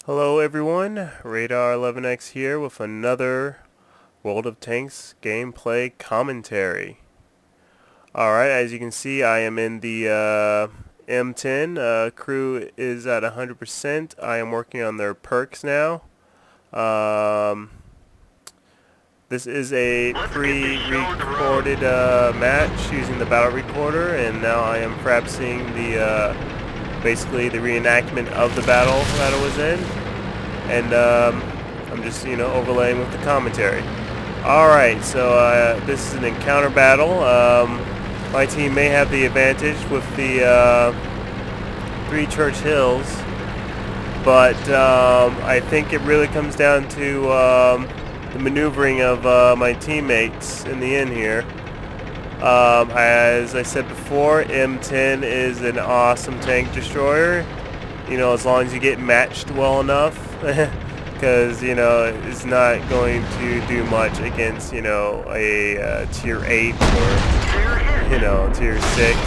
Hello everyone, Radar 11X here with another World of Tanks gameplay commentary. Alright, as you can see I am in the M10, crew is at 100%, I am working on their perks now. This is a pre-recorded match using the battle recorder, and now I am practicing the basically the reenactment of the battle that I was in, and I'm just overlaying with the commentary. Alright, so this is an encounter battle. My team may have the advantage with the 3 Church Hills, but I think it really comes down to the maneuvering of my teammates in the end here. As I said before, M10 is an awesome tank destroyer, as long as you get matched well enough, because it's not going to do much against a tier 8 or tier 6.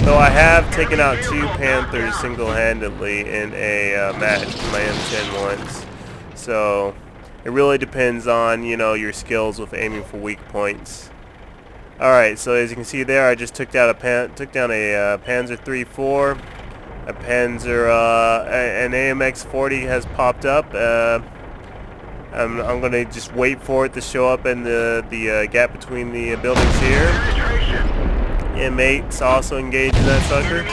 Though I have taken out 2 Panthers single-handedly in a match with my M10 once, so it really depends on your skills with aiming for weak points. Alright, so as you can see there, I just took down a Panzer III-4, a Panzer, an AMX-40 has popped up. I'm going to just wait for it to show up in the gap between the buildings here. M8's also engaged in that sucker,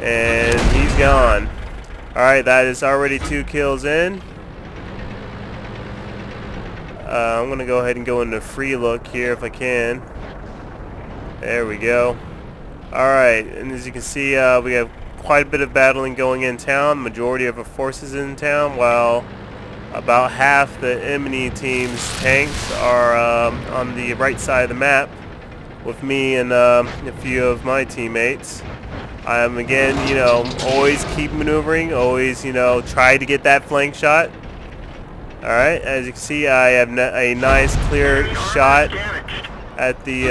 and he's gone. Alright, that is already 2 kills in. I'm going to go ahead and go into free look here if I can. There we go. Alright, and as you can see, we have quite a bit of battling going in town. Majority of our forces in town, while about half the enemy team's tanks are on the right side of the map with me and a few of my teammates. I'm again, always keep maneuvering, always, try to get that flank shot. Alright, as you can see, I have a nice clear shot at the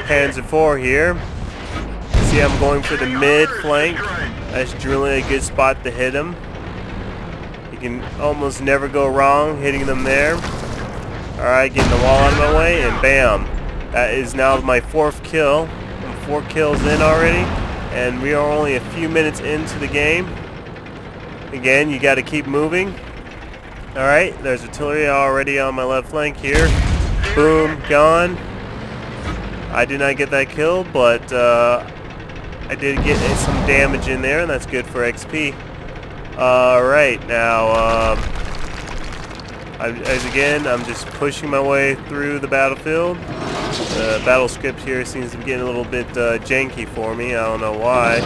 Panzer IV here. See, I'm going for the mid flank. That's really a good spot to hit him. You can almost never go wrong hitting them there. Alright, getting the wall out of my way, and bam. That is now my 4th kill. I'm 4 kills in already, and we are only a few minutes into the game. Again, you got to keep moving. Alright, there's artillery already on my left flank here. Boom, gone. I did not get that kill, but I did get some damage in there, and that's good for XP. Alright, now, as again, I'm just pushing my way through the battlefield. The battle script here seems to be getting a little bit janky for me. I don't know why.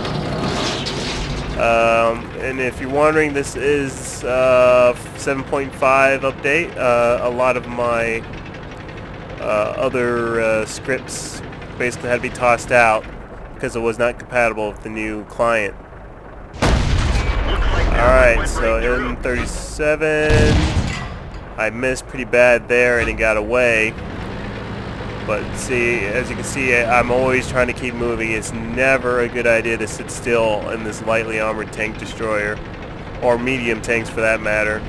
And if you're wondering, this is 7.5 update. A lot of my other scripts basically had to be tossed out because it was not compatible with the new client. Alright, so M37, I missed pretty bad there and it got away. But see, as you can see, I'm always trying to keep moving. It's never a good idea to sit still in this lightly armored tank destroyer, or medium tanks for that matter.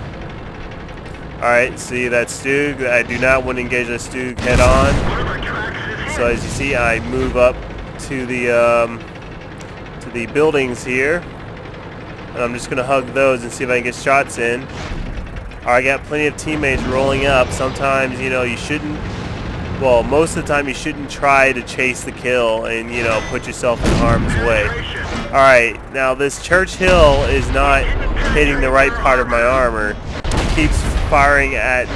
Alright, see that Stug? I do not want to engage that Stug head on. So as you see, I move up to the buildings here, and I'm just going to hug those and see if I can get shots in. I got plenty of teammates rolling up. Sometimes, you shouldn't. Well, most of the time you shouldn't try to chase the kill and, put yourself in harm's way. Alright, now this Church Hill is not hitting the right part of my armor. It keeps firing at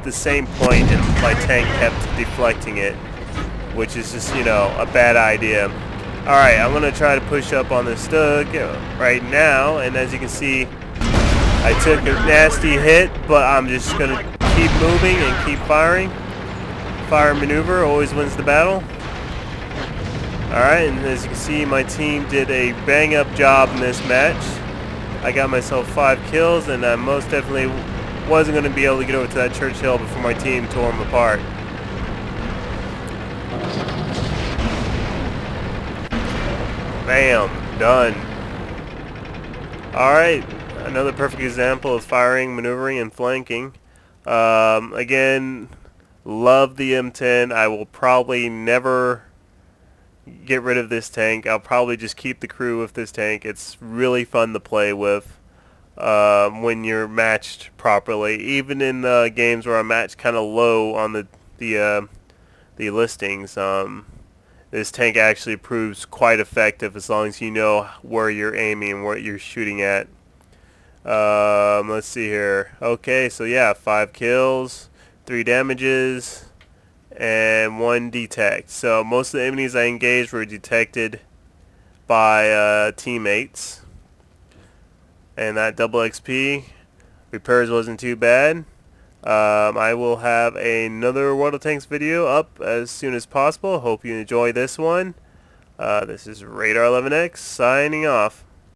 the same point, and my tank kept deflecting it, which is just, a bad idea. Alright, I'm going to try to push up on this Stug right now, and as you can see, I took a nasty hit, but I'm just going to keep moving and keep firing. Fire maneuver always wins the battle. Alright, and as you can see, my team did a bang-up job in this match. I got myself 5 kills, and I most definitely wasn't going to be able to get over to that Church Hill before my team tore them apart. Bam, done. Alright, another perfect example of firing, maneuvering, and flanking. Again, love the M10. I will probably never get rid of this tank. I'll probably just keep the crew with this tank. It's really fun to play with when you're matched properly. Even in games where I'm matched kind of low on the listings, this tank actually proves quite effective as long as you know where you're aiming and what you're shooting at. Let's see here. Okay, so yeah, 5 kills, 3 damages, and 1 detect. So most of the enemies I engaged were detected by teammates. And that double XP. Repairs wasn't too bad. I will have another World of Tanks video up as soon as possible. Hope you enjoy this one. This is Radar 11X signing off.